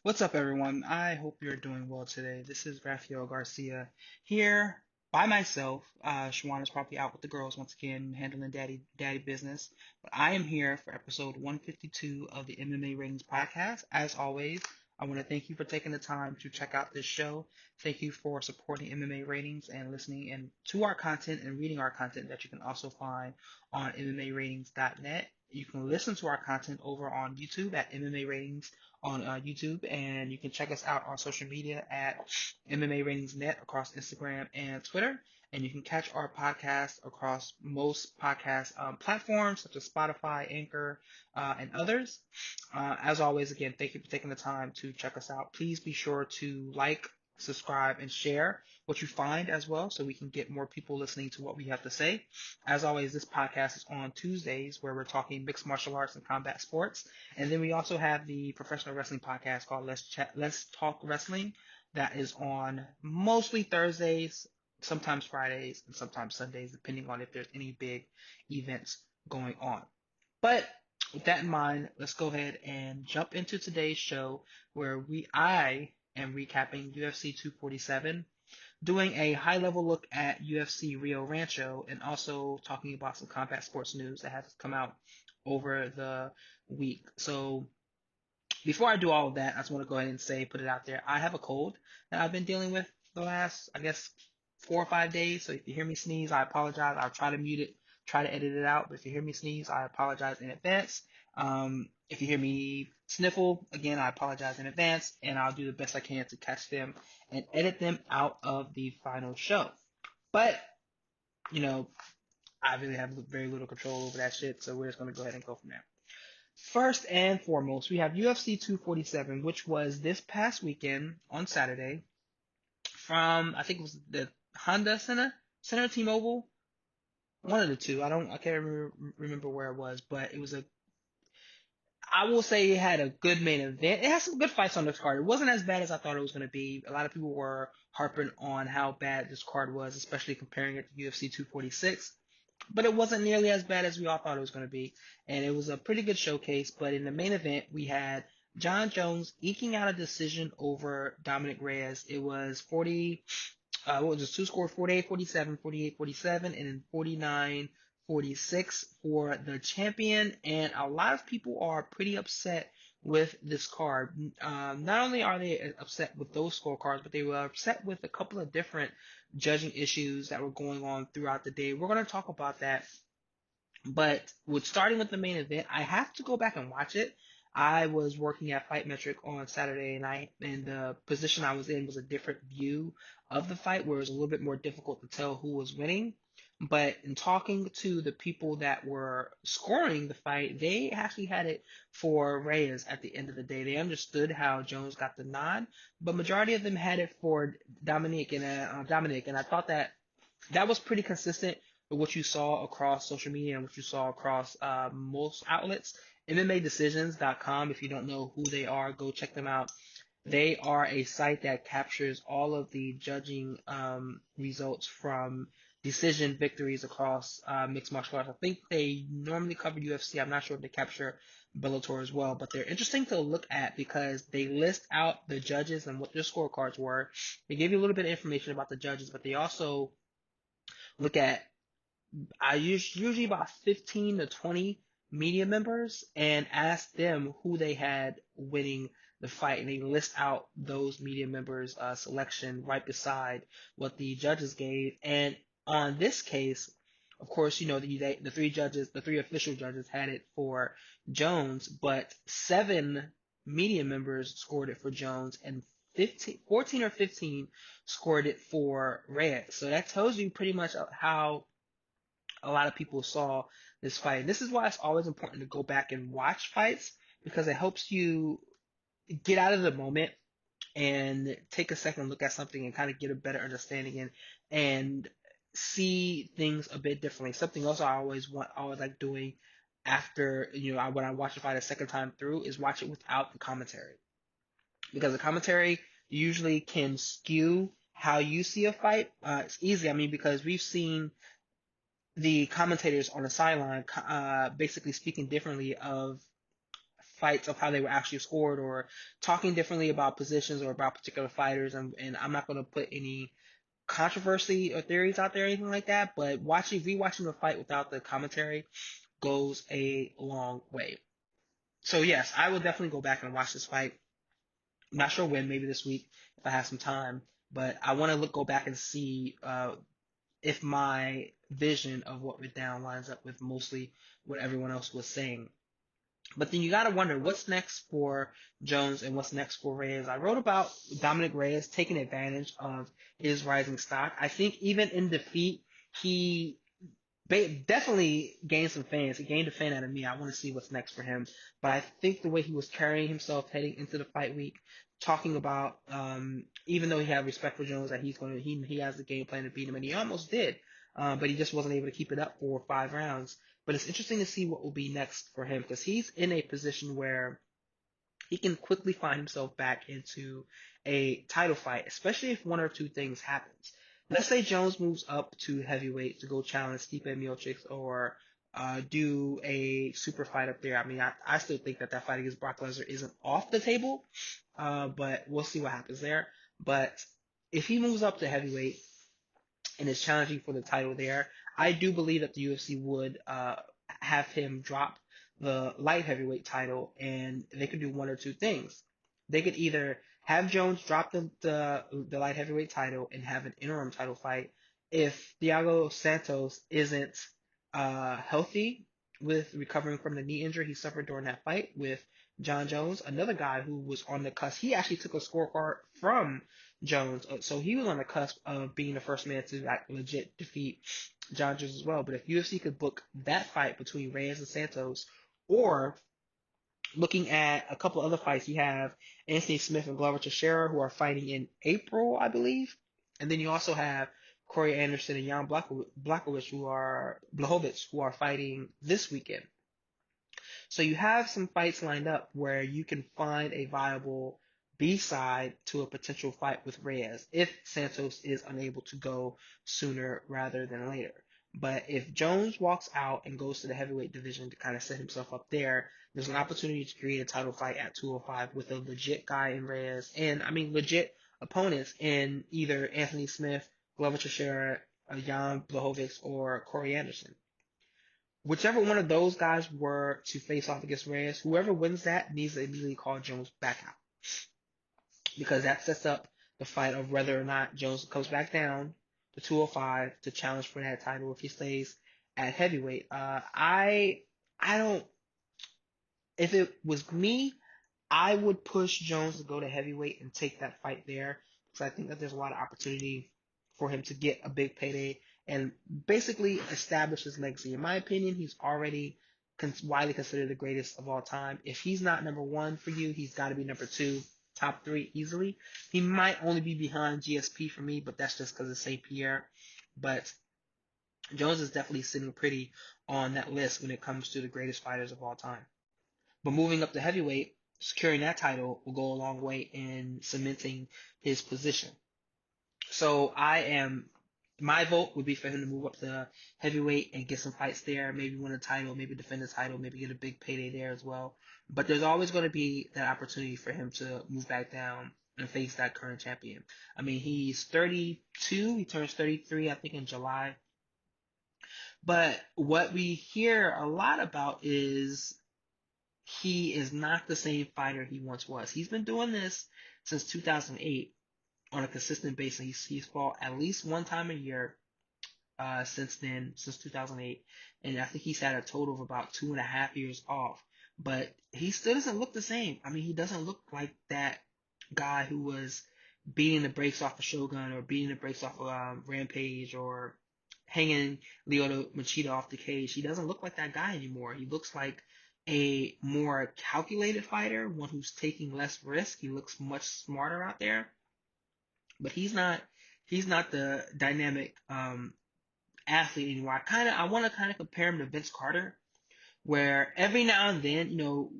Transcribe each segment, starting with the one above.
What's up, everyone? I hope you're doing well today. This is Raphael Garcia here by myself. Shawan is probably out with the girls once again, handling daddy business. But I am here for episode 152 of the MMA Ratings podcast. As always, I want to thank you for taking the time to check out this show. Thank you for supporting MMA Ratings and listening and to our content and reading our content that you can also find on MMAratings.net. You can listen to our content over on YouTube at MMA Ratings on YouTube, and you can check us out on social media at MMA Ratings Net across Instagram and Twitter. And you can catch our podcast across most podcast platforms such as Spotify, Anchor, and others. As always, again, thank you for taking the time to check us out. Please be sure to like, subscribe, and share what you find as well so we can get more people listening to what we have to say. As always, this podcast is on Tuesdays where we're talking mixed martial arts and combat sports. And then we also have the professional wrestling podcast called Let's Talk Wrestling that is on mostly Thursdays, sometimes Fridays, and sometimes Sundays, depending on if there's any big events going on. But with that in mind, let's go ahead and jump into today's show where I am recapping UFC 247, doing a high level look at UFC Rio Rancho, and also talking about some combat sports news that has come out over the week. So before I do all of that, I just want to go ahead and put it out there. I have a cold that I've been dealing with the last, I guess, 4 or 5 days. So if you hear me sneeze, I apologize. I'll try to mute it, try to edit it out. But if you hear me sneeze, I apologize in advance. If you hear me sniffle, again, I apologize in advance, and I'll do the best I can to catch them and edit them out of the final show. But, you know, I really have very little control over that shit, so we're just going to go ahead and go from there. First and foremost, we have UFC 247, which was this past weekend on Saturday from, I think it was the Honda Center T-Mobile, one of the two. I can't remember where it was, but I will say it had a good main event. It had some good fights on this card. It wasn't as bad as I thought it was going to be. A lot of people were harping on how bad this card was, especially comparing it to UFC 246. But it wasn't nearly as bad as we all thought it was going to be. And it was a pretty good showcase. But in the main event, we had John Jones eking out a decision over Dominic Reyes. It was 40, what was it, two score, 48-47, 48-47, and then 49-46 for the champion. And a lot of people are pretty upset with this card. Not only are they upset with those scorecards, but they were upset with a couple of different judging issues that were going on throughout the day. We're going to talk about that. But starting with the main event, I have to go back and watch it. I was working at Fight Metric on Saturday, and the position I was in was a different view of the fight, where it was a little bit more difficult to tell who was winning. But in talking to the people that were scoring the fight, they actually had it for Reyes at the end of the day. They understood how Jones got the nod, but majority of them had it for Dominic, and I thought that was pretty consistent with what you saw across social media and what you saw across most outlets. MMADecisions.com, if you don't know who they are, go check them out. They are a site that captures all of the judging results from decision victories across mixed martial arts. I think they normally cover UFC. I'm not sure if they capture Bellator as well, but they're interesting to look at because they list out the judges and what their scorecards were. They give you a little bit of information about the judges, but they also look at I usually about 15 to 20 media members and ask them who they had winning the fight, and they list out those media members' selection right beside what the judges gave. And on this case, of course, the three official judges had it for Jones, but 7 media members scored it for Jones, and 14 or 15 scored it for Reyes. So that tells you pretty much how a lot of people saw this fight. And this is why it's always important to go back and watch fights, because it helps you get out of the moment and take a second look at something and kind of get a better understanding and see things a bit differently. Something else I always like doing after, when I watch a fight a second time through is watch it without the commentary. Because the commentary usually can skew how you see a fight. It's easy, because we've seen the commentators on the sideline basically speaking differently of fights of how they were actually scored, or talking differently about positions or about particular fighters. And I'm not going to put any controversy or theories out there or anything like that, but rewatching the fight without the commentary goes a long way. So yes, I will definitely go back and watch this fight. I'm not sure when, maybe this week if I have some time, but I want to go back and see if my vision of what went down lines up with mostly what everyone else was saying. But then you got to wonder what's next for Jones and what's next for Reyes. I wrote about Dominic Reyes taking advantage of his rising stock. I think even in defeat, he definitely gained some fans. He gained a fan out of me. I want to see what's next for him. But I think the way he was carrying himself heading into the fight week, talking about even though he had respect for Jones, that he has the game plan to beat him, and he almost did, but he just wasn't able to keep it up for 5 rounds. But it's interesting to see what will be next for him because he's in a position where he can quickly find himself back into a title fight, especially if one or two things happens. Let's say Jones moves up to heavyweight to go challenge Stipe Miocic or do a super fight up there. I mean, I still think that fight against Brock Lesnar isn't off the table, but we'll see what happens there. But if he moves up to heavyweight and is challenging for the title there, I do believe that the UFC would have him drop the light heavyweight title, and they could do one or two things. They could either have Jones drop the light heavyweight title and have an interim title fight if Thiago Santos isn't healthy with recovering from the knee injury he suffered during that fight with John Jones, another guy who was on the cusp. He actually took a scorecard from Jones, so he was on the cusp of being the first man to legit defeat John Jones as well. But if UFC could book that fight between Reyes and Santos, or looking at a couple other fights, you have Anthony Smith and Glover Teixeira who are fighting in April, I believe, and then you also have Corey Anderson and Jan Blachowicz who are fighting this weekend. So you have some fights lined up where you can find a viable B-side to a potential fight with Reyes if Santos is unable to go sooner rather than later. But if Jones walks out and goes to the heavyweight division to kind of set himself up there, there's an opportunity to create a title fight at 205 with a legit guy in Reyes, and I mean legit opponents in either Anthony Smith, Glover Teixeira, Jan Blachowicz, or Corey Anderson. Whichever one of those guys were to face off against Reyes, whoever wins that needs to immediately call Jones back out. Because that sets up the fight of whether or not Jones comes back down to 205 to challenge for that title if he stays at heavyweight. I don't, if it was me, I would push Jones to go to heavyweight and take that fight there because I think that there's a lot of opportunity for him to get a big payday and basically establish his legacy. In my opinion, he's already widely considered the greatest of all time. If he's not number one for you, he's got to be number two, top three easily. He might only be behind GSP for me, but that's just because of St. Pierre. But Jones is definitely sitting pretty on that list when it comes to the greatest fighters of all time. But moving up to heavyweight, securing that title will go a long way in cementing his position. So my vote would be for him to move up to heavyweight and get some fights there, maybe win a title, maybe defend the title, maybe get a big payday there as well. But there's always going to be that opportunity for him to move back down and face that current champion. I mean, he's 32, he turns 33, I think, in July. But what we hear a lot about is he is not the same fighter he once was. He's been doing this since 2008 on a consistent basis. He's fought at least one time a year since then, since 2008, and I think he's had a total of about 2.5 years off. But he still doesn't look the same. I mean, he doesn't look like that guy who was beating the brakes off of Shogun or beating the brakes off of Rampage or hanging Lyoto Machida off the cage. He doesn't look like that guy anymore. He looks like a more calculated fighter, one who's taking less risk. He looks much smarter out there, but he's not the dynamic athlete anymore. I want to kind of compare him to Vince Carter, where every now and then,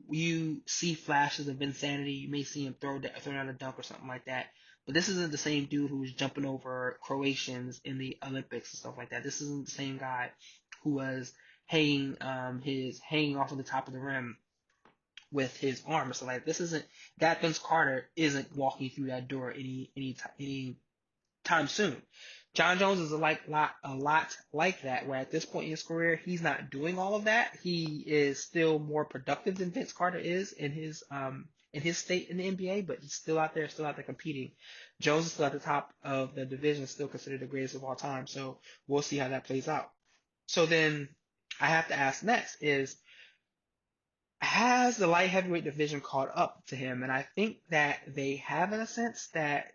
you see flashes of insanity. You may see him throw down a dunk or something like that. But this isn't the same dude who was jumping over Croatians in the Olympics and stuff like that. This isn't the same guy who was hanging off of the top of the rim with his arm. So like this isn't that Vince Carter isn't walking through that door any time soon. John Jones is a lot like that, where at this point in his career, he's not doing all of that. He is still more productive than Vince Carter is in his state in the NBA, but he's still out there competing. Jones is still at the top of the division, still considered the greatest of all time. So we'll see how that plays out. So then I have to ask next is, has the light heavyweight division caught up to him? And I think that they have, in a sense, that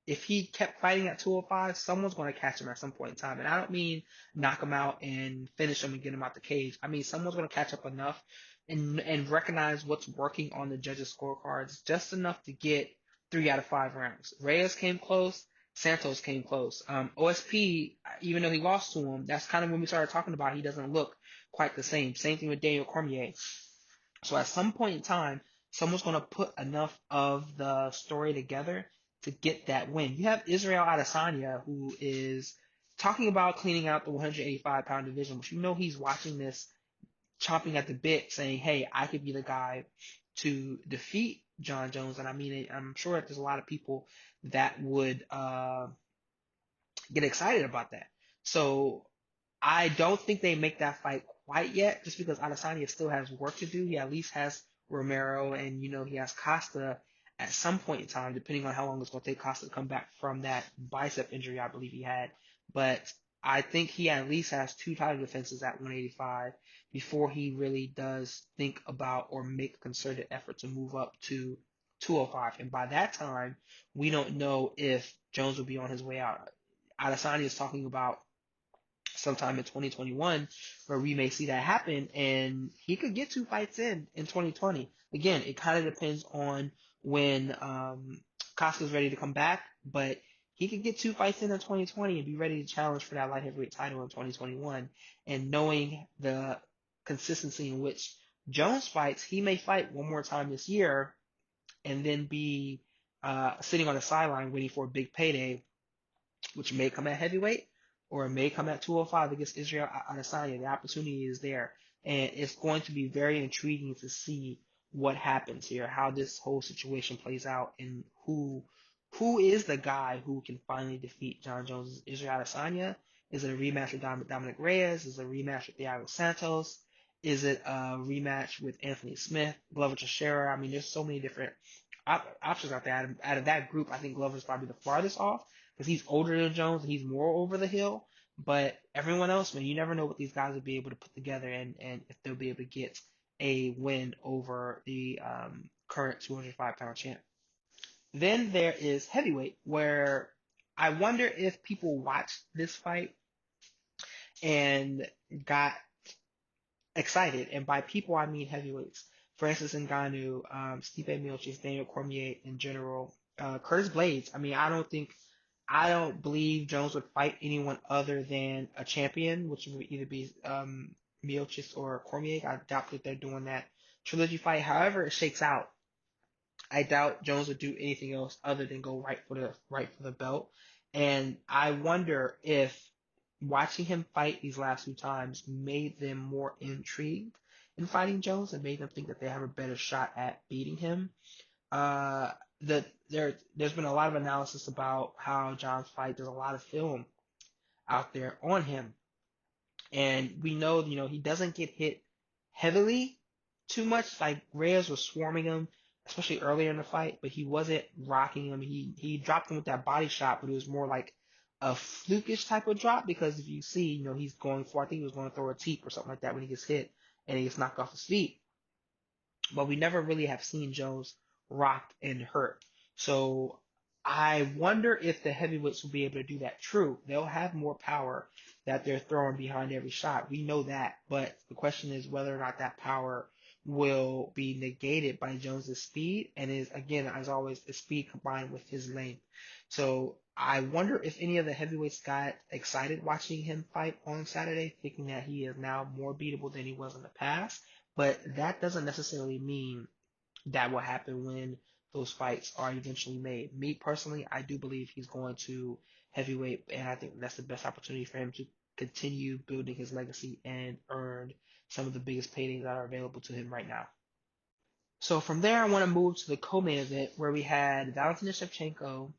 if he kept fighting at 205, someone's going to catch him at some point in time. And I don't mean knock him out and finish him and get him out the cage. I mean someone's going to catch up enough and recognize what's working on the judges' scorecards just enough to get 3 out of 5 rounds. Reyes came close. Santos came close. OSP, even though he lost to him, that's kind of when we started talking about he doesn't look quite the same. Same thing with Daniel Cormier. So at some point in time, someone's going to put enough of the story together to get that win. You have Israel Adesanya, who is talking about cleaning out the 185-pound division, but you know he's watching this, chomping at the bit, saying, "Hey, I could be the guy to defeat John Jones." And I mean, I'm sure that there's a lot of people that would get excited about that. So I don't think they make that fight quite yet, just because Adesanya still has work to do. He at least has Romero, and he has Costa at some point in time, depending on how long it's going to take Costa to come back from that bicep injury I believe he had. But I think he at least has 2 title defenses at 185 before he really does think about or make a concerted effort to move up to 205. And by that time, we don't know if Jones will be on his way out. Adesanya is talking about sometime in 2021 where we may see that happen, and he could get 2 fights in 2020. Again, it kind of depends on when Costa's ready to come back, but he could get 2 fights in 2020 and be ready to challenge for that light heavyweight title in 2021. And knowing the consistency in which Jones fights, he may fight one more time this year and then be sitting on the sideline waiting for a big payday, which may come at heavyweight or it may come at 205 against Israel Adesanya. The opportunity is there. And it's going to be very intriguing to see what happens here, how this whole situation plays out, and who is the guy who can finally defeat John Jones. Israel Adesanya? Is it a rematch with Dominic Reyes? Is it a rematch with Thiago Santos? Is it a rematch with Anthony Smith, Glover Teixeira? I mean, there's so many different options out there. Out of that group, I think Glover's probably the farthest off because he's older than Jones and he's more over the hill. But everyone else, man, you never know what these guys will be able to put together and if they'll be able to get a win over the current 205-pound champ. Then there is heavyweight, where I wonder if people watched this fight and got excited. And by people, I mean heavyweights. Francis Ngannou, Stipe Miocic, Daniel Cormier in general, Curtis Blades. I mean, I don't believe Jones would fight anyone other than a champion, which would either be Miocic or Cormier. I doubt that they're doing that trilogy fight. However it shakes out, I doubt Jones would do anything else other than go right for the belt. And I wonder if watching him fight these last 2 times made them more intrigued in fighting Jones and made them think that they have a better shot at beating him. Uh, there's been a lot of analysis about how John's fight. There's a lot of film out there on him, and we know he doesn't get hit heavily too much. Like Reyes was swarming him, especially earlier in the fight, but he wasn't rocking him. He dropped him with that body shot, but it was more like a flukish type of drop because if you see, he's going for, I think he was going to throw a teep or something like that when he gets hit and he gets knocked off his feet. But we never really have seen Jones rocked and hurt. So I wonder if the heavyweights will be able to do that. True, they'll have more power that they're throwing behind every shot. We know that. But the question is whether or not that power will be negated by Jones's speed and is, again, as always, the speed combined with his length. So I wonder if any of the heavyweights got excited watching him fight on Saturday, thinking that he is now more beatable than he was in the past. But that doesn't necessarily mean that will happen when those fights are eventually made. Me personally, I do believe he's going to heavyweight, and I think that's the best opportunity for him to continue building his legacy and earn some of the biggest paydays that are available to him right now. So from there, I want to move to the co-main event where we had Valentina Shevchenko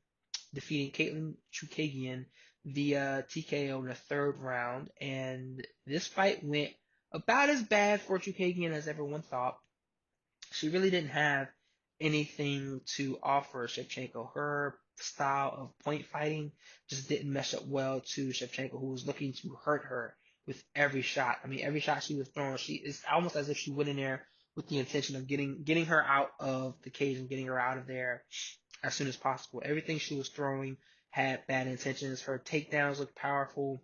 defeating Caitlin Chukagian via TKO in the third round, and this fight went about as bad for Chukagian as everyone thought. She really didn't have anything to offer Shevchenko. Her style of point fighting just didn't mesh up well to Shevchenko, who was looking to hurt her with every shot. I mean, every shot she was throwing, she it's almost as if she went in there with the intention of getting her out of the cage and getting her out of there as soon as possible. Everything she was throwing had bad intentions. Her takedowns looked powerful.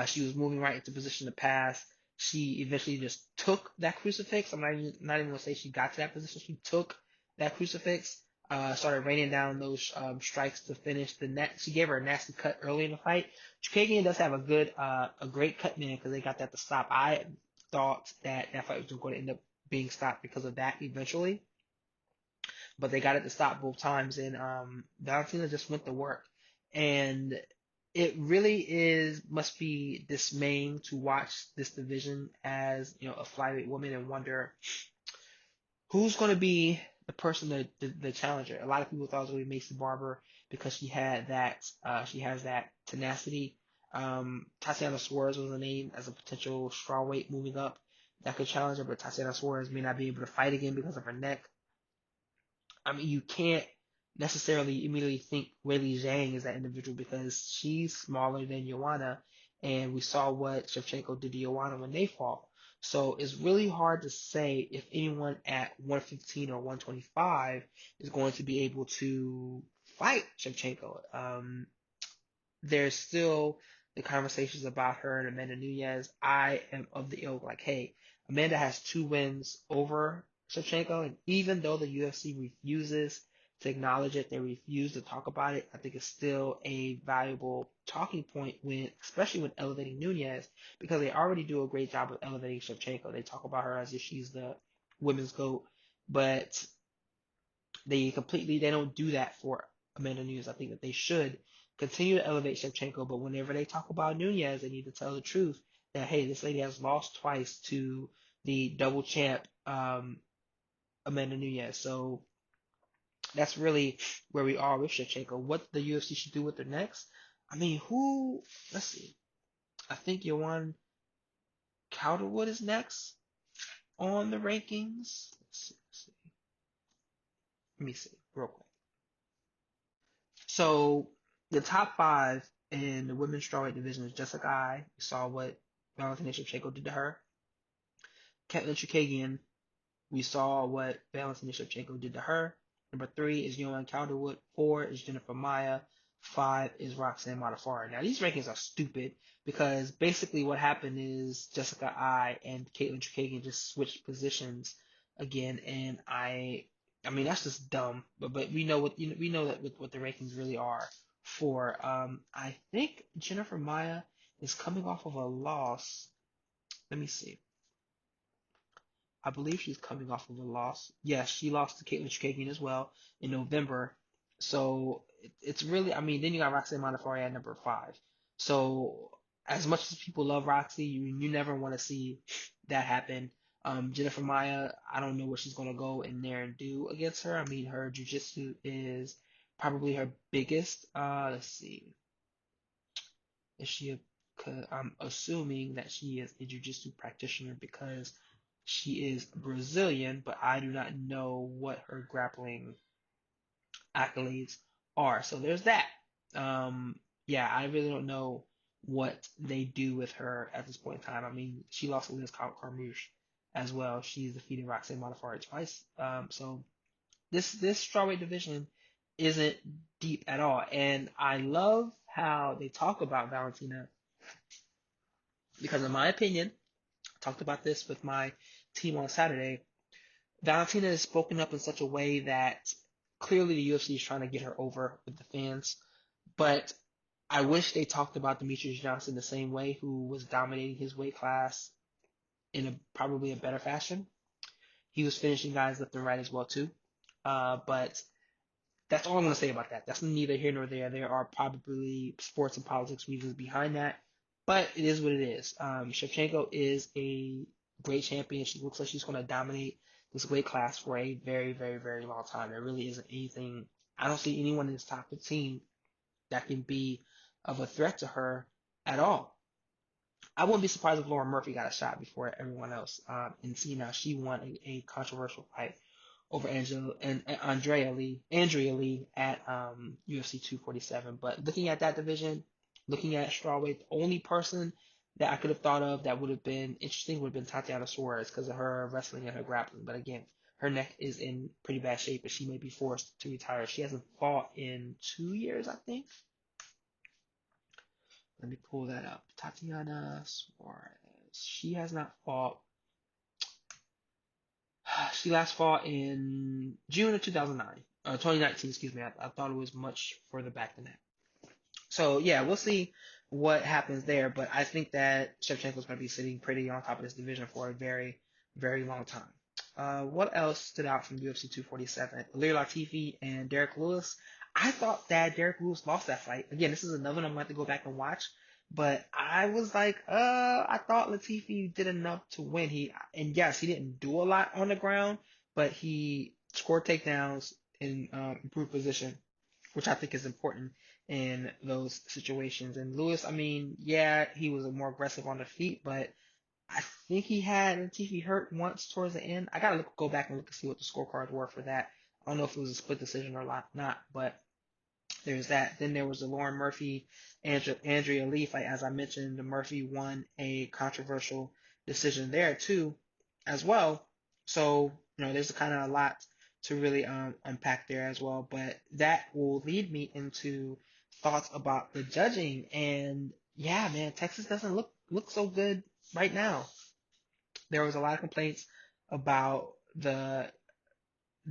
She was moving right into position to pass. She eventually just took that crucifix. I'm not even gonna say she got to that position. She took that crucifix. Started raining down those strikes to finish the net. She gave her a nasty cut early in the fight. Chukagian does have a great cut man because they got that to stop. I thought that fight was going to end up being stopped because of that eventually, but they got it to stop both times, and Valentina just went to work. And it really is must be dismaying to watch this division as a flyweight woman and wonder who's going to be the person the challenger. A lot of people thought it was going to be Macy Barber because she has that tenacity. Tatiana Suarez was a name as a potential strawweight moving up that could challenge her, but Tatiana Suarez may not be able to fight again because of her neck. I mean, you can't necessarily immediately think Weili Zhang is that individual because she's smaller than Joanna, and we saw what Shevchenko did to Joanna when they fought. So it's really hard to say if anyone at 115 or 125 is going to be able to fight Shevchenko. There's still the conversations about her and Amanda Nunes. I am of the ilk like, hey, Amanda has 2 wins over Shevchenko, and even though the UFC refuses to acknowledge it, they refuse to talk about it. I think it's still a valuable talking point especially when elevating Nunes, because they already do a great job of elevating Shevchenko. They talk about her as if she's the women's GOAT, but they don't do that for Amanda Nunes. I think that they should continue to elevate Shevchenko, but whenever they talk about Nunes, they need to tell the truth that hey, this lady has lost twice to the double champ Amanda Nunes. So that's really where we are with Shevchenko. What the UFC should do with her next? I mean, who? Let's see. I think Yohan Calderwood is next on the rankings. Let me see real quick. So the top five in the women's strawweight division is Jessica Eye. We saw what Valentina Shevchenko did to her. Katlyn Chukagian. We saw what Valentina Shevchenko did to her. Number 3 is Yohan Calderwood. 4 is Jennifer Maya. 5 is Roxanne Modafferi. Now these rankings are stupid because basically what happened is Jessica Eye and Katlyn Chukagian just switched positions again, and I mean that's just dumb. But we know we know that what the rankings really are for. I think Jennifer Maya is coming off of a loss. Let me see. I believe she's coming off of a loss. Yes, she lost to Caitlin Chookagian as well in November. So it's really, I mean, then you got Roxanne Modafferi at number 5. So as much as people love Roxy, you never want to see that happen. Jennifer Maya, I don't know what she's going to go in there and do against her. I mean, her jiu-jitsu is probably her biggest. Let's see. Is she a, I'm assuming that she is a jiu-jitsu practitioner because she is Brazilian, but I do not know what her grappling accolades are. So there's that. Yeah, I really don't know what they do with her at this point in time. I mean, she lost to Liz Carmouche as well. She's defeated Roxanne Modafferi twice. So this strawweight division isn't deep at all, and I love how they talk about Valentina because, in my opinion, I talked about this with my team on Saturday. Valentina has spoken up in such a way that clearly the UFC is trying to get her over with the fans. But I wish they talked about Demetrius Johnson the same way, who was dominating his weight class in probably a better fashion. He was finishing guys left and right as well too. But that's all I'm going to say about that. That's neither here nor there. There are probably sports and politics reasons behind that, but it is what it is. Shevchenko is a great champion. She looks like she's going to dominate this weight class for a very, very, very long time. There really isn't anything. I don't see anyone in this top 15 that can be of a threat to her at all. I wouldn't be surprised if Lauren Murphy got a shot before everyone else. And see now she won a controversial fight over Andrea Lee at UFC 247. But looking at that division, looking at strawweight, the only person that I could have thought of that would have been interesting would have been Tatiana Suarez because of her wrestling and her grappling. But again, her neck is in pretty bad shape, and she may be forced to retire. She hasn't fought in 2 years, I think. Let me pull that up. Tatiana Suarez. She has not fought. She last fought in June of 2009, 2019, excuse me. I thought it was much further back than that. So yeah, we'll see what happens there. But I think that Shevchenko's going to be sitting pretty on top of this division for a very, very long time. What else stood out from UFC 247? Ilir Latifi and Derek Lewis. I thought that Derek Lewis lost that fight. Again, this is another one I'm going to have to go back and watch. But I was like, I thought Latifi did enough to win. And yes, he didn't do a lot on the ground, but he scored takedowns in improved position, which I think is important in those situations. And Lewis, I mean, yeah, he was more aggressive on the feet, but I think he had Latifi hurt once towards the end. I gotta go back and look to see what the scorecards were for that. I don't know if it was a split decision or not, but there's that. Then there was the Lauren Murphy, Andrea Lee fight. As I mentioned, the Murphy won a controversial decision there too, as well. So, there's kind of a lot to really unpack there as well. But that will lead me into thoughts about the judging. And yeah, man, Texas doesn't look so good right now. There was a lot of complaints about the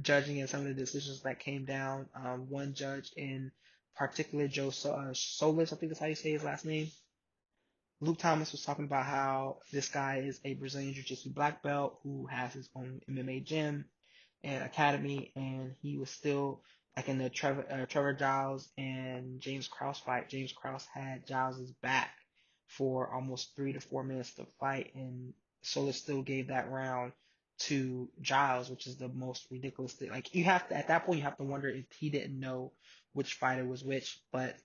judging and some of the decisions that came down. One judge in particular, Solis, I think that's how you say his last name. Luke Thomas was talking about how this guy is a Brazilian Jiu-Jitsu black belt who has his own MMA gym and academy, and he was still like in the Trevor Giles and James Krause fight. James Krause had Giles's back for almost 3 to 4 minutes to fight, and Solis still gave that round to Giles, which is the most ridiculous thing. Like you have to at that point you have to wonder if he didn't know which fighter was which, but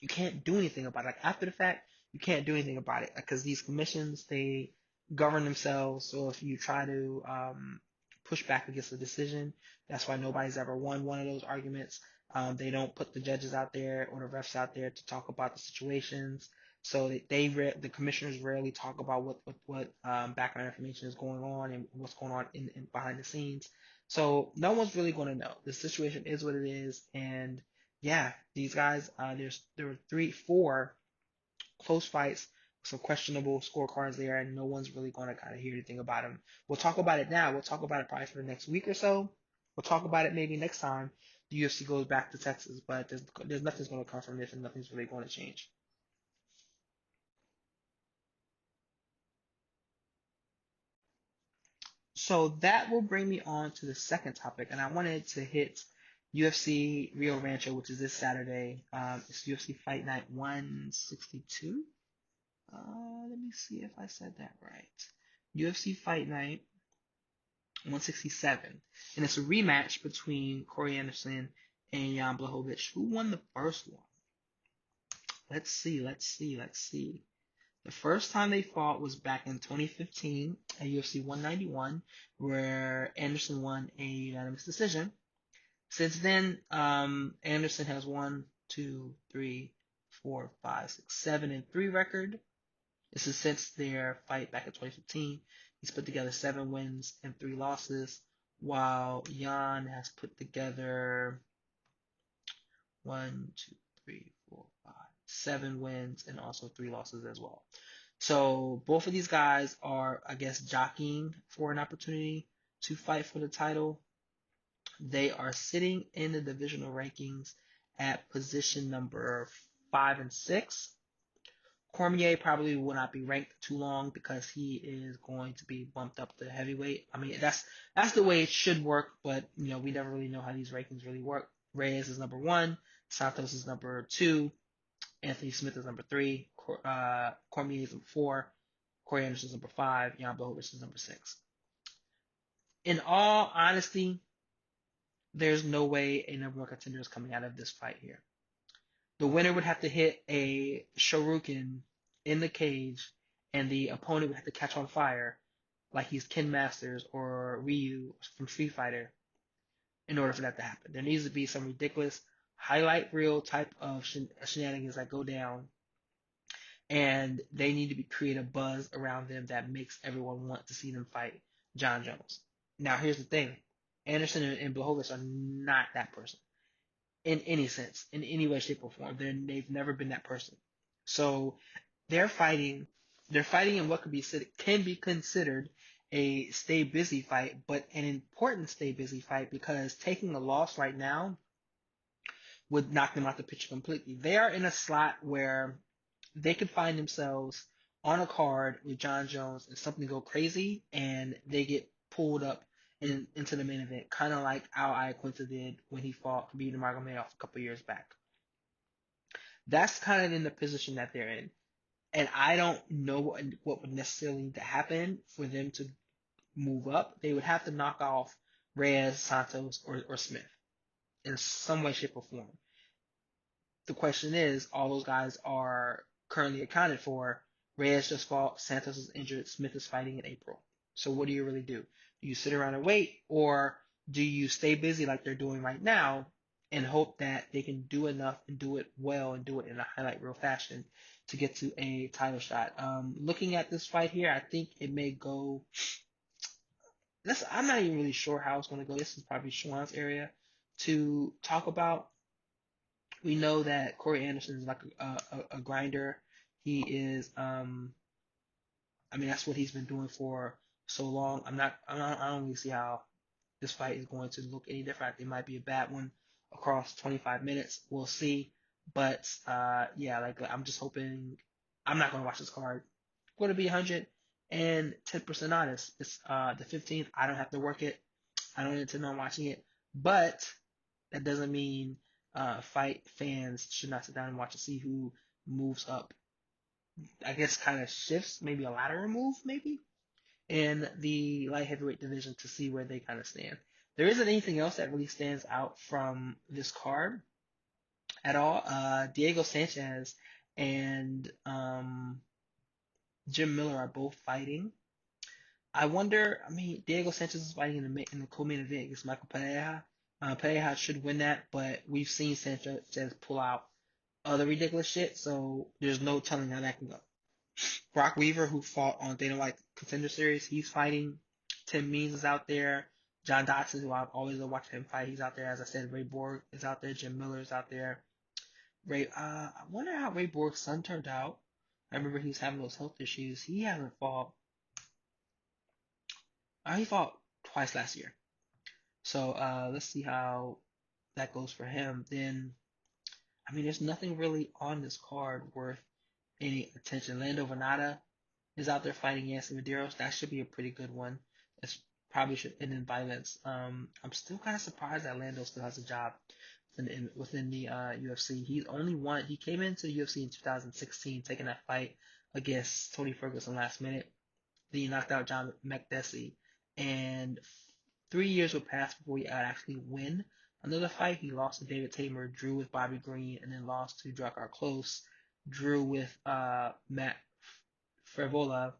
you can't do anything about it. Like after the fact, you can't do anything about it because these commissions they govern themselves. So if you try to push back against the decision, that's why nobody's ever won one of those arguments. They don't put the judges out there or the refs out there to talk about the situations. So the commissioners rarely talk about what background information is going on and what's going on in behind the scenes. So no one's really going to know. The situation is what it is, and yeah, these guys, there were 4 close fights, some questionable scorecards there, and no one's really going to kind of hear anything about them. We'll talk about it now. We'll talk about it probably for the next week or so. We'll talk about it maybe next time the UFC goes back to Texas, but there's nothing's going to come from this, and nothing's really going to change. So that will bring me on to the second topic, and I wanted to hit UFC Rio Rancho, which is this Saturday. It's UFC Fight Night 162. Let me see if I said that right. UFC Fight Night 167. And it's a rematch between Corey Anderson and Jan Blachowicz. Who won the first one? Let's see. The first time they fought was back in 2015 at UFC 191, where Anderson won a unanimous decision. Since then, Anderson has 1, 2, 3, 4, 5, 6, 7, and 3 record. This is since their fight back in 2015. He's put together 7 wins and 3 losses, while Jan has put together 1, 2, 3, 4, 5, 7 wins and also 3 losses as well. So both of these guys are, I guess, jockeying for an opportunity to fight for the title. They are sitting in the divisional rankings at position number 5 and 6. Cormier probably will not be ranked too long because he is going to be bumped up to heavyweight. I mean, that's the way it should work, but we never really know how these rankings really work. Reyes is number 1, Santos is number 2, Anthony Smith is number 3, Cormier is number 4, Corey Anderson is number 5, Jan Blachowicz is number 6. In all honesty, there's no way a number one contender is coming out of this fight here. The winner would have to hit a shuriken in the cage, and the opponent would have to catch on fire like he's Ken Masters or Ryu from Street Fighter in order for that to happen. There needs to be some ridiculous highlight reel type of shenanigans that go down, and they need to create a buzz around them that makes everyone want to see them fight John Jones. Now, here's the thing: Anderson and Blachowicz are not that person in any sense, in any way, shape, or form. They've never been that person. So they're fighting. They're fighting in what can be considered a stay busy fight, but an important stay busy fight because taking a loss right now would knock them out the picture completely. They are in a slot where they could find themselves on a card with John Jones and something go crazy and they get pulled up into the main event, kind of like Al Iaquinta did when he fought Khabib Nurmagomedov a couple years back. That's kind of in the position that they're in, and I don't know what would necessarily need to happen for them to move up. They would have to knock off Reyes, Santos, or Smith in some way, shape, or form. The question is, all those guys are currently accounted for. Reyes just fought, Santos is injured, Smith is fighting in April. So what do you really do? Do you sit around and wait, or do you stay busy like they're doing right now and hope that they can do enough and do it well and do it in a highlight reel fashion to get to a title shot? Looking at this fight here, I think it may go. I'm not even really sure how it's going to go. This is probably Schwann's area to talk about. We know that Corey Anderson is like a grinder. He is, I mean, that's what he's been doing for so long. I don't really see how this fight is going to look any different. It might be a bad one across 25 minutes. We'll see. But, yeah, like, I'm just hoping, I'm not going to watch this card. I'm going to be 110% honest. It's, the 15th. I don't have to work it. I don't intend on watching it. But that doesn't mean fight fans should not sit down and watch to see who moves up. I guess kind of shifts, maybe a lateral move, maybe in the light heavyweight division to see where they kind of stand. There isn't anything else that really stands out from this card at all. Diego Sanchez and Jim Miller are both fighting. I wonder. I mean, Diego Sanchez is fighting in the co-main event against Michael Pereira. Pereira should win that, but we've seen Sanchez pull out other ridiculous shit, so there's no telling how that can go. Brock Weaver, who fought on Dana White Contender Series, he's fighting. Tim Means is out there. John Dodson, who I've always watched him fight, he's out there. As I said, Ray Borg is out there. Jim Miller is out there. I wonder how Ray Borg's son turned out. I remember he was having those health issues. He hasn't fought. He fought twice last year. So let's see how that goes for him. Then, I mean, there's nothing really on this card worth any attention. Lando Venata is out there fighting Yancy Medeiros. That should be a pretty good one. It's probably should end in violence. I'm still kind of surprised that Lando still has a job within the UFC. He's only won. He came into the UFC in 2016, taking that fight against Tony Ferguson last minute. Then he knocked out John Makdessi, and 3 years would pass before he would actually win another fight. He lost to David Tamer, drew with Bobby Green, and then lost to Drakkar Klose, drew with Matt Frevola,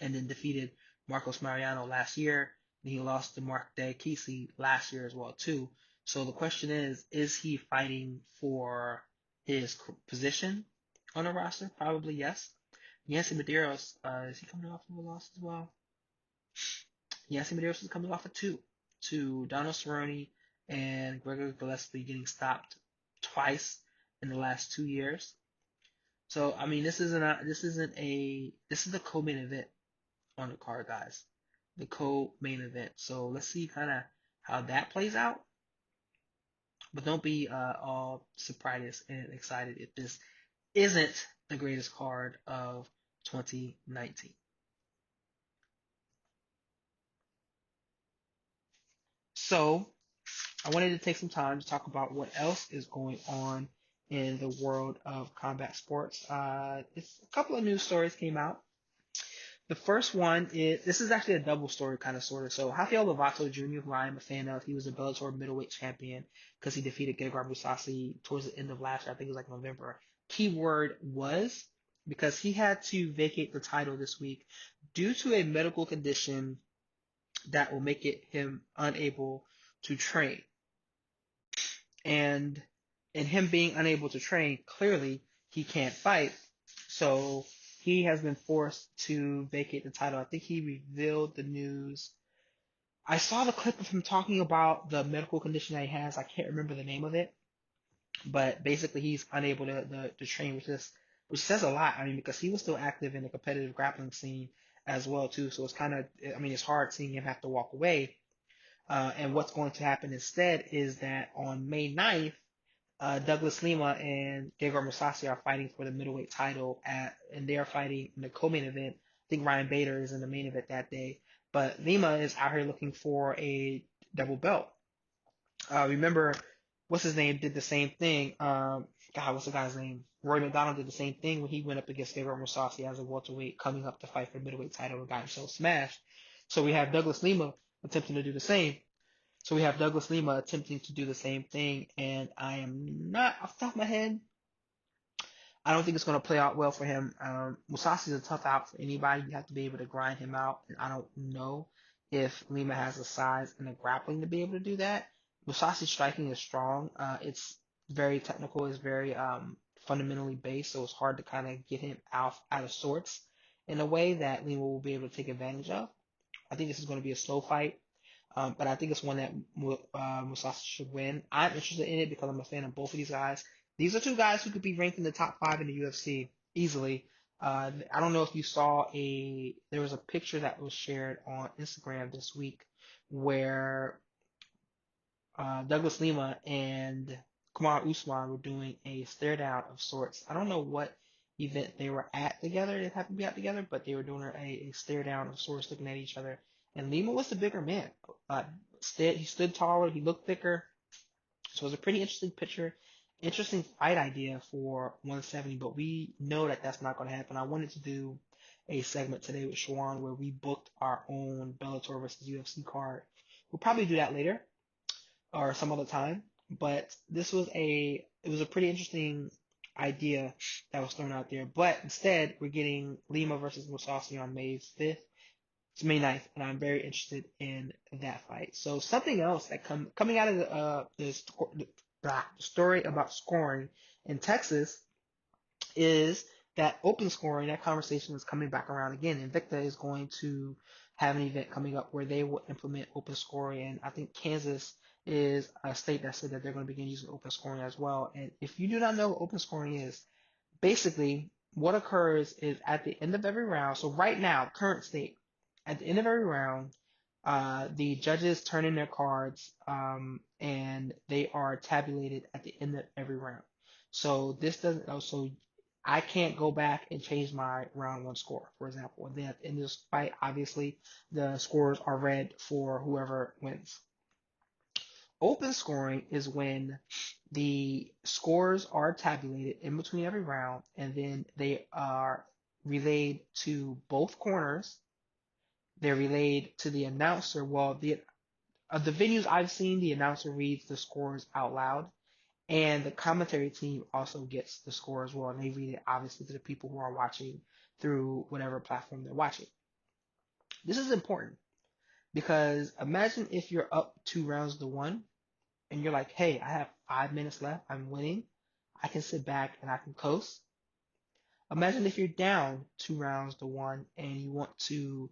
and then defeated Marcos Mariano last year. And he lost to Mark Diakisi last year as well too. So the question is he fighting for his position on the roster? Probably yes. Yancy Medeiros, is he coming off of a loss as well? Yancy Medeiros is coming off of two to Donald Cerrone and Gregor Gillespie getting stopped twice in the last 2 years. So I mean, this is the co-main event on the card, guys. The co-main event. So let's see kind of how that plays out. But don't be all surprised and excited if this isn't the greatest card of 2019. So I wanted to take some time to talk about what else is going on in the world of combat sports. It's a couple of news stories came out. The first one is this is actually a double story kind of sort of. So Rafael Lovato Jr., who I am a fan of, he was a Bellator middleweight champion because he defeated Gegard Mousasi towards the end of last year. I think it was like November. Keyword was because he had to vacate the title this week due to a medical condition that will make it him unable to train. And in him being unable to train, clearly he can't fight. So he has been forced to vacate the title. I think he revealed the news. I saw the clip of him talking about the medical condition that he has. I can't remember the name of it, but basically he's unable to train, which says a lot. I mean, because he was still active in the competitive grappling scene as well too. So it's kind of, I mean, it's hard seeing him have to walk away. And what's going to happen instead is that on May 9th, Douglas Lima and Gegard Mousasi are fighting for the middleweight title and they are fighting in the co-main event. I think Ryan Bader is in the main event that day, but Lima is out here looking for a double belt. Remember, what's his name did the same thing. God, what's the guy's name? Roy McDonald did the same thing when he went up against Gegard Mousasi as a welterweight, coming up to fight for the middleweight title and got himself smashed. So we have Douglas Lima attempting to do the same. So we have Douglas Lima attempting to do the same thing, and I am not off the top of my head. I don't think it's going to play out well for him. Musasi is a tough out for anybody. You have to be able to grind him out, and I don't know if Lima has the size and the grappling to be able to do that. Musasi's striking is strong. It's very technical. It's very fundamentally based, so it's hard to kind of get him out of sorts in a way that Lima will be able to take advantage of. I think this is going to be a slow fight. But I think it's one that Musashi should win. I'm interested in it because I'm a fan of both of these guys. These are two guys who could be ranked in the top five in the UFC easily. I don't know if you saw there was a picture that was shared on Instagram this week where Douglas Lima and Kumar Usman were doing a stare down of sorts. I don't know what event they were at together. They happened to be out together, but they were doing a stare down of sorts, looking at each other. And Lima was the bigger man. He stood taller. He looked thicker. So it was a pretty interesting picture, interesting fight idea for 170. But we know that that's not going to happen. I wanted to do a segment today with Shawan where we booked our own Bellator versus UFC card. We'll probably do that later or some other time. But it was a pretty interesting idea that was thrown out there. But instead, we're getting Lima versus Mousasi on May 5th. It's May 9th, and I'm very interested in that fight. So something else that coming out of the story about scoring in Texas is that open scoring, that conversation is coming back around again. Invicta is going to have an event coming up where they will implement open scoring, and I think Kansas is a state that said that they're going to begin using open scoring as well. And if you do not know what open scoring is, basically what occurs is at the end of every round, so right now, current state, at the end of every round, the judges turn in their cards, and they are tabulated at the end of every round. So this doesn't. So I can't go back and change my round one score, for example. And then at the end of this fight, obviously, the scores are read for whoever wins. Open scoring is when the scores are tabulated in between every round, and then they are relayed to both corners. They're relayed to the announcer. Well, the venues I've seen, the announcer reads the scores out loud, and the commentary team also gets the score as well, and they read it obviously to the people who are watching through whatever platform they're watching. This is important because imagine if you're up 2 rounds to 1, and you're like, hey, I have 5 minutes left, I'm winning, I can sit back and I can coast. Imagine if you're down 2 rounds to 1 and you want to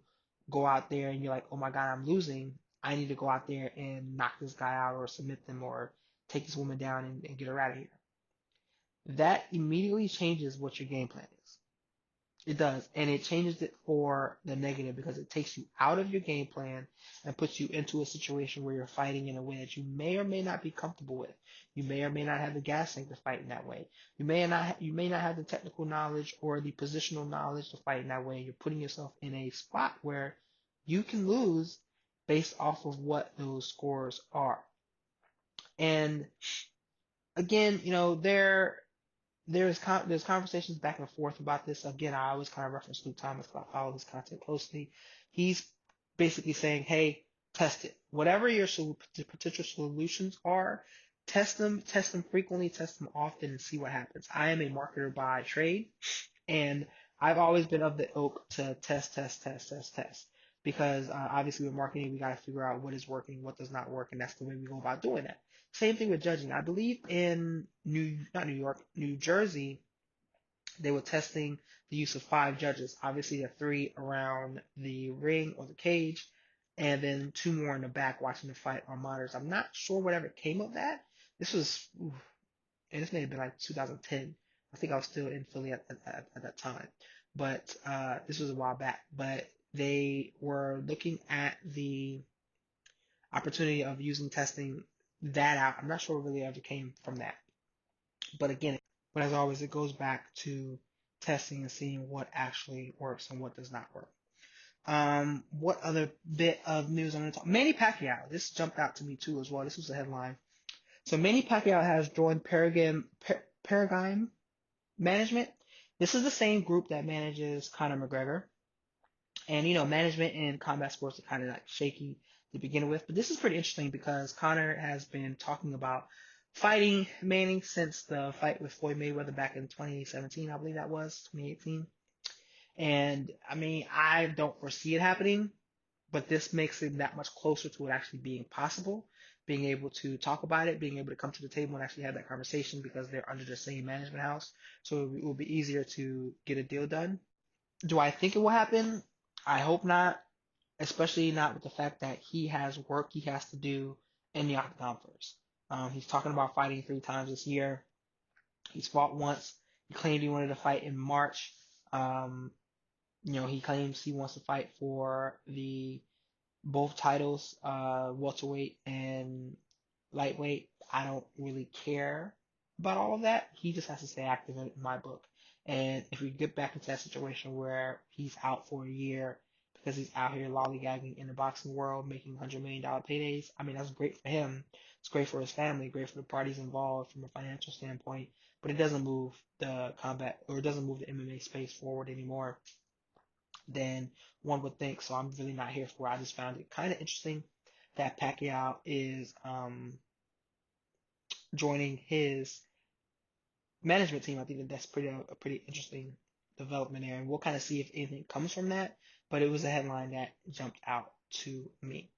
go out there and you're like, oh my God, I'm losing. I need to go out there and knock this guy out or submit them or take this woman down and get her out of here. That immediately changes what your game plan is. It does. And it changes it for the negative because it takes you out of your game plan and puts you into a situation where you're fighting in a way that you may or may not be comfortable with. You may or may not have the gas tank to fight in that way. You may not have the technical knowledge or the positional knowledge to fight in that way. You're putting yourself in a spot where you can lose based off of what those scores are. And again, there's conversations back and forth about this. Again, I always kind of reference Luke Thomas because I follow his content closely. He's basically saying, hey, test it. Whatever your the potential solutions are, test them frequently, test them often, and see what happens. I am a marketer by trade, and I've always been of the ilk to test. Because obviously with marketing, we got to figure out what is working, what does not work, and that's the way we go about doing that. Same thing with judging. I believe in not New York, New Jersey, they were testing the use of 5 judges. Obviously, the 3 around the ring or the cage, and then 2 more in the back watching the fight on monitors. I'm not sure whatever came of that. This was, and this may have been like 2010. I think I was still in Philly at that time, but this was a while back. But they were looking at the opportunity of using testing that out. I'm not sure what really ever came from that. But again, but as always, it goes back to testing and seeing what actually works and what does not work. What other bit of news I'm going to talk? Manny Pacquiao. This jumped out to me too as well. This was a headline. So Manny Pacquiao has joined Paradigm Management. This is the same group that manages Conor McGregor. And management in combat sports are kind of like shaky to begin with. But this is pretty interesting because Conor has been talking about fighting Manning since the fight with Floyd Mayweather back in 2017, I believe that was 2018. And I mean, I don't foresee it happening, but this makes it that much closer to it actually being possible, being able to talk about it, being able to come to the table and actually have that conversation because they're under the same management house. So it will be easier to get a deal done. Do I think it will happen? I hope not, especially not with the fact that he has work he has to do in the octagon first. He's talking about fighting 3 times this year. He's fought once. He claimed he wanted to fight in March. Um, he claims he wants to fight for the both titles, welterweight and lightweight. I don't really care about all of that. He just has to stay active in my book. And if we get back into that situation where he's out for a year because he's out here lollygagging in the boxing world, making $100 million paydays, I mean, that's great for him. It's great for his family, great for the parties involved from a financial standpoint, but it doesn't move the combat or it doesn't move the MMA space forward anymore than one would think. So I'm really not here for it. I just found it kind of interesting that Pacquiao is joining his management team. I think that's a pretty interesting development there, and we'll kind of see if anything comes from that. But it was a headline that jumped out to me.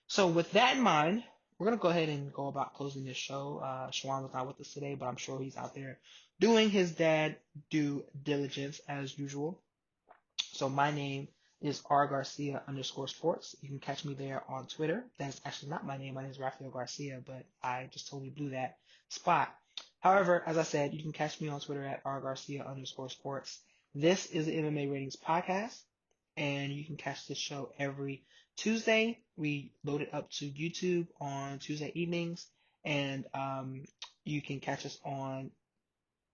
So with that in mind, we're gonna go ahead and go about closing this show. Shawan was not with us today, but I'm sure he's out there doing his dad due diligence as usual. So my name is R Garcia underscore sports. You can catch me there on Twitter. That's actually not my name. My name is Raphael Garcia, but I just totally blew that spot. However, as I said, you can catch me on Twitter at R Garcia underscore sports. This is the MMA Ratings Podcast, and you can catch this show every Tuesday. We load it up to YouTube on Tuesday evenings, and you can catch us on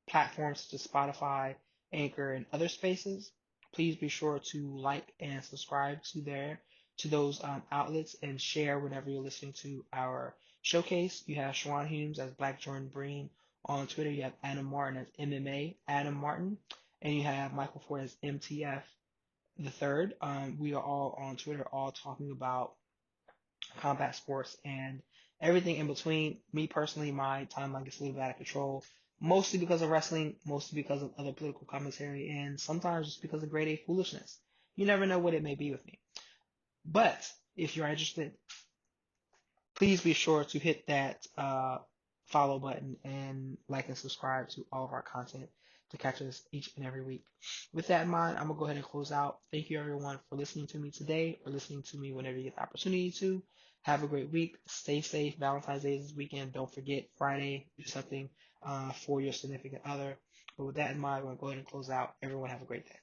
platforms such as Spotify, Anchor, and other spaces. Please be sure to like and subscribe to those outlets and share whenever you're listening to our showcase. You have Shawan Humes as Black Jordan Breen on Twitter. You have Adam Martin as MMA Adam Martin, and you have Michael Ford as MTF the third. We are all on Twitter, all talking about combat sports and everything in between. Me personally, my timeline gets a little bit out of control, mostly because of wrestling, mostly because of other political commentary, and sometimes just because of grade A foolishness. You never know what it may be with me. But if you're interested, please be sure to hit that follow button and like and subscribe to all of our content to catch us each and every week. With that in mind, I'm going to go ahead and close out. Thank you everyone for listening to me today or listening to me whenever you get the opportunity to. Have a great week. Stay safe. Valentine's Day is this weekend. Don't forget Friday, do something for your significant other. But with that in mind, we're going to go ahead and close out. Everyone have a great day.